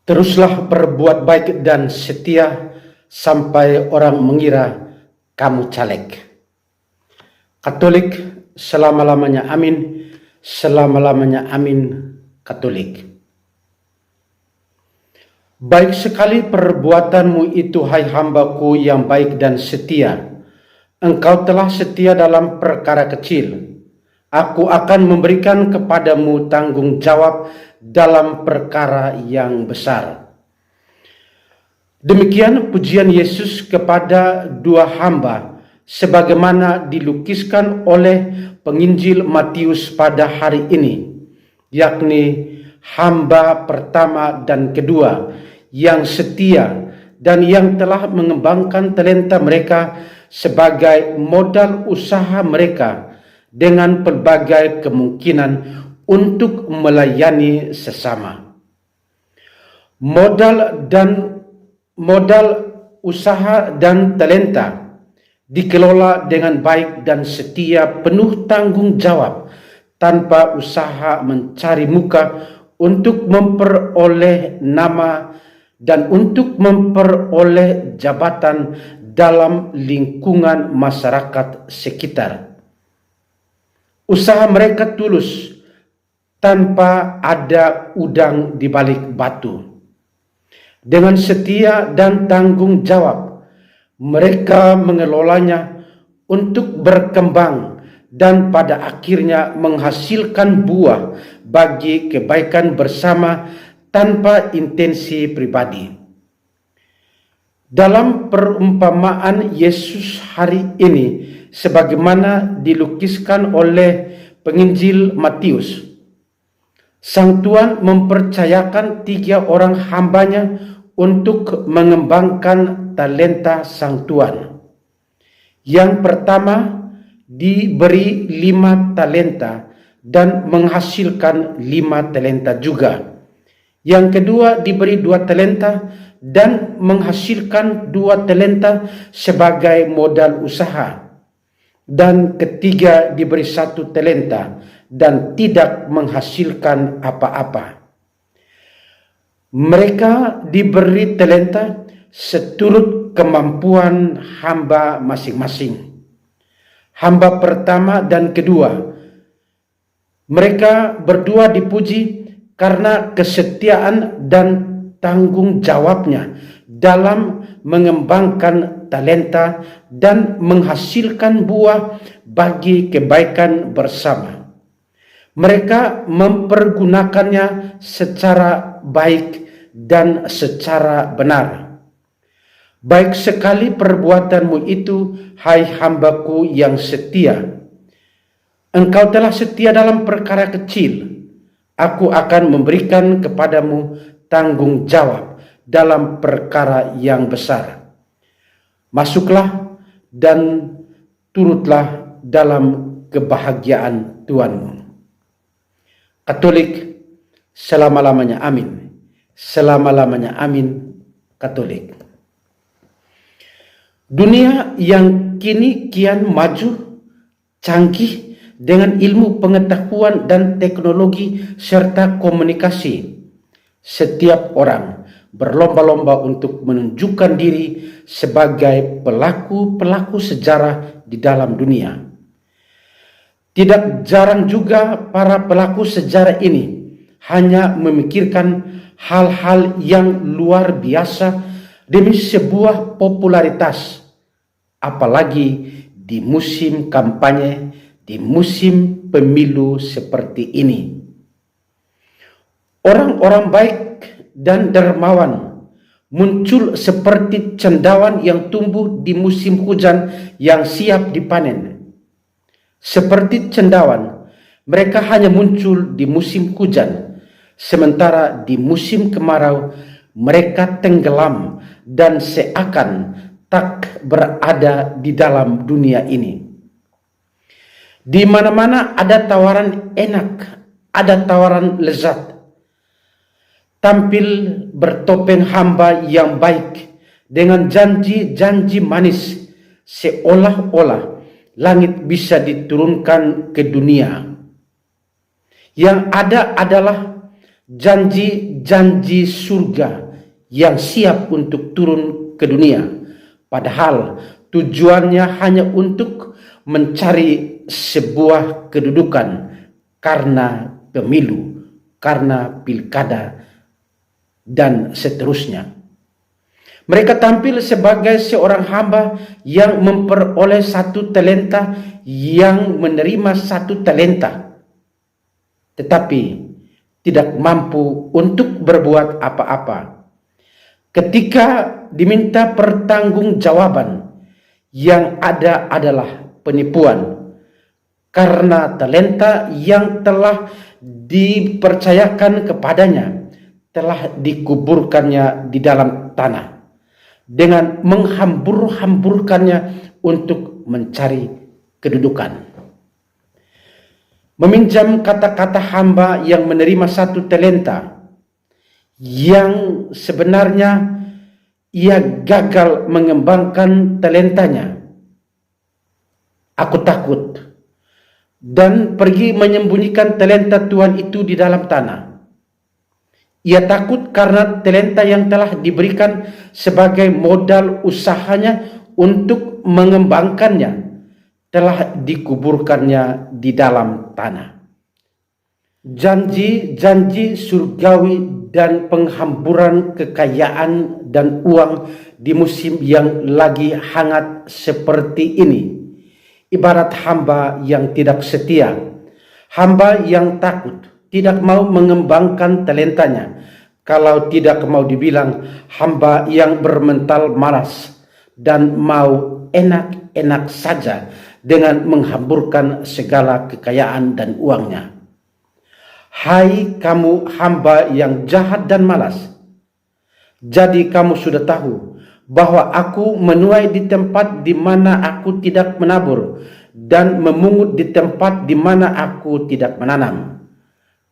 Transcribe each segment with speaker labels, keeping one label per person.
Speaker 1: Teruslah berbuat baik dan setia sampai orang mengira kamu caleg. Katolik selama-lamanya amin, selama-lamanya amin Katolik. Baik sekali perbuatanmu itu, hai hambaku yang baik dan setia. Engkau telah setia dalam perkara kecil. Aku akan memberikan kepadamu tanggung jawab dalam perkara yang besar. Demikian pujian Yesus kepada dua hamba sebagaimana dilukiskan oleh penginjil Matius pada hari ini, yakni hamba pertama dan kedua yang setia dan yang telah mengembangkan talenta mereka sebagai modal usaha mereka dengan pelbagai kemungkinan untuk melayani sesama. Modal usaha dan talenta dikelola dengan baik dan setia, penuh tanggung jawab, tanpa usaha mencari muka untuk memperoleh nama dan untuk memperoleh jabatan dalam lingkungan masyarakat sekitar. Usaha mereka tulus tanpa ada udang di balik batu. Dengan setia dan tanggung jawab, mereka mengelolanya untuk berkembang dan pada akhirnya menghasilkan buah bagi kebaikan bersama tanpa intensi pribadi. Dalam perumpamaan Yesus hari ini, sebagaimana dilukiskan oleh penginjil Matius, Sang Tuan mempercayakan 3 orang hambanya untuk mengembangkan talenta Sang Tuan. Yang pertama diberi 5 talenta dan menghasilkan 5 talenta juga. Yang kedua diberi 2 talenta dan menghasilkan 2 talenta sebagai modal usaha. Dan ketiga diberi 1 talenta dan tidak menghasilkan apa-apa. Mereka diberi talenta seturut kemampuan hamba masing-masing. Hamba pertama dan kedua, mereka berdua dipuji karena kesetiaan dan tanggung jawabnya dalam mengembangkan talenta dan menghasilkan buah bagi kebaikan bersama. Mereka mempergunakannya secara baik dan secara benar. Baik sekali perbuatanmu itu, hai hambaku yang setia. Engkau telah setia dalam perkara kecil. Aku akan memberikan kepadamu tanggung jawab dalam perkara yang besar. Masuklah dan turutlah dalam kebahagiaan Tuhanmu. Katolik selama-lamanya amin. Selama-lamanya amin Katolik. Dunia yang kini kian maju, canggih dengan ilmu pengetahuan dan teknologi serta komunikasi. Setiap orang berlomba-lomba untuk menunjukkan diri sebagai pelaku-pelaku sejarah di dalam dunia. Tidak jarang juga para pelaku sejarah ini hanya memikirkan hal-hal yang luar biasa demi sebuah popularitas, apalagi di musim kampanye, di musim pemilu seperti ini. Orang-orang baik dan dermawan muncul seperti cendawan yang tumbuh di musim hujan yang siap dipanen. Seperti cendawan, mereka hanya muncul di musim hujan, sementara di musim kemarau mereka tenggelam dan seakan tak berada di dalam dunia ini. Di mana-mana ada tawaran enak, ada tawaran lezat. Tampil bertopeng hamba yang baik dengan janji-janji manis, seolah-olah langit bisa diturunkan ke dunia. Yang ada adalah janji-janji surga yang siap untuk turun ke dunia, padahal tujuannya hanya untuk mencari sebuah kedudukan karena pemilu, karena pilkada, dan seterusnya. Mereka tampil sebagai seorang hamba yang memperoleh 1 talenta, yang menerima 1 talenta, tetapi tidak mampu untuk berbuat apa-apa. Ketika diminta pertanggungjawaban, yang ada adalah penipuan, karena talenta yang telah dipercayakan kepadanya telah dikuburkannya di dalam tanah dengan menghambur-hamburkannya untuk mencari kedudukan. Meminjam kata-kata hamba yang menerima 1 talenta, yang sebenarnya ia gagal mengembangkan talentanya. Aku takut, dan pergi menyembunyikan talenta Tuhan itu di dalam tanah. Ia takut karena talenta yang telah diberikan sebagai modal usahanya untuk mengembangkannya telah dikuburkannya di dalam tanah. Janji-janji surgawi dan penghamburan kekayaan dan uang di musim yang lagi hangat seperti ini ibarat hamba yang tidak setia, hamba yang takut, tidak mau mengembangkan talentanya, kalau tidak mau dibilang hamba yang bermental malas dan mau enak-enak saja dengan menghamburkan segala kekayaan dan uangnya. Hai kamu hamba yang jahat dan malas, jadi kamu sudah tahu bahwa aku menuai di tempat di mana aku tidak menabur, dan memungut di tempat di mana aku tidak menanam.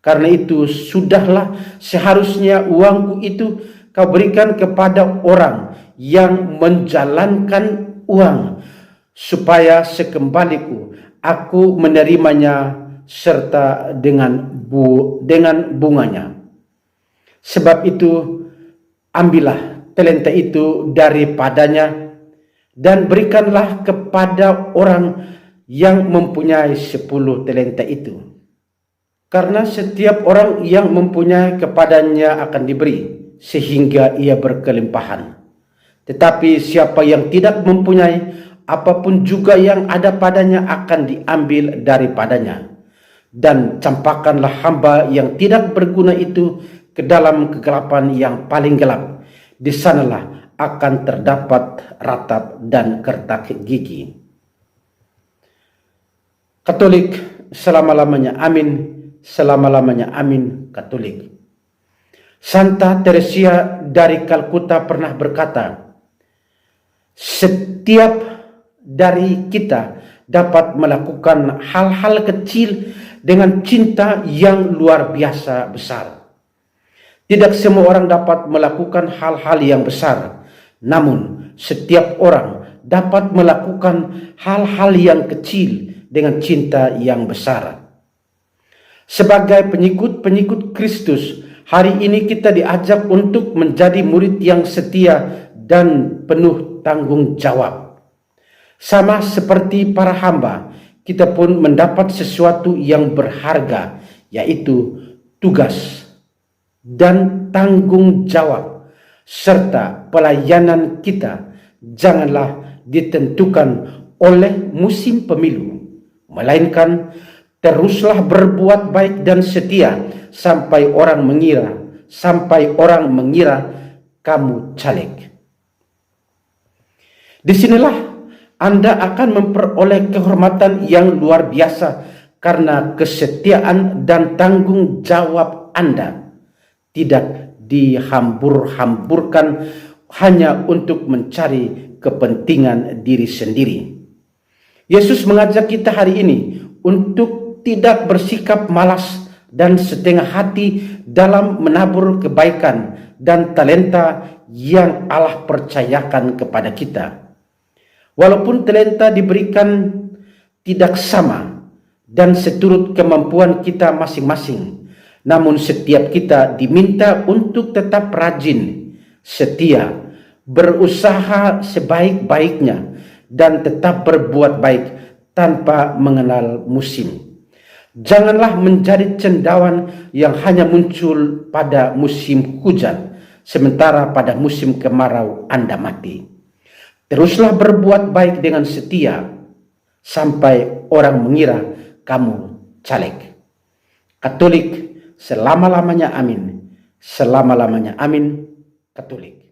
Speaker 1: Karena itu sudahlah seharusnya uangku itu kau berikan kepada orang yang menjalankan uang, supaya sekembaliku aku menerimanya serta dengan bunganya. Sebab itu ambillah talenta itu daripadanya dan berikanlah kepada orang yang mempunyai 10 talenta itu. Karena setiap orang yang mempunyai kepadanya akan diberi, sehingga ia berkelimpahan. Tetapi siapa yang tidak mempunyai, apapun juga yang ada padanya akan diambil daripadanya. Dan campakkanlah hamba yang tidak berguna itu ke dalam kegelapan yang paling gelap. Di sanalah akan terdapat ratap dan kertak gigi. Katolik selama-lamanya amin. Selama-lamanya amin. Katolik. Santa Teresia dari Kalkuta pernah berkata, setiap dari kita dapat melakukan hal-hal kecil dengan cinta yang luar biasa besar. Tidak semua orang dapat melakukan hal-hal yang besar, namun setiap orang dapat melakukan hal-hal yang kecil dengan cinta yang besar. Sebagai pengikut-pengikut Kristus, hari ini kita diajak untuk menjadi murid yang setia dan penuh tanggung jawab. Sama seperti para hamba, kita pun mendapat sesuatu yang berharga, yaitu tugas dan tanggung jawab, serta pelayanan kita janganlah ditentukan oleh musim pemilu, melainkan teruslah berbuat baik dan setia sampai orang mengira kamu caleg. Disinilah Anda akan memperoleh kehormatan yang luar biasa karena kesetiaan dan tanggung jawab Anda tidak dihambur-hamburkan hanya untuk mencari kepentingan diri sendiri. Yesus mengajak kita hari ini untuk tidak bersikap malas dan setengah hati dalam menabur kebaikan dan talenta yang Allah percayakan kepada kita. Walaupun talenta diberikan tidak sama dan seturut kemampuan kita masing-masing, Namun setiap kita diminta untuk tetap rajin, setia, berusaha sebaik-baiknya, dan tetap berbuat baik tanpa mengenal musim. Janganlah menjadi cendawan yang hanya muncul pada musim hujan, sementara pada musim kemarau Anda mati. Teruslah berbuat baik dengan setia, sampai orang mengira kamu caleg. Katolik selama-lamanya amin, selama-lamanya amin, Katolik.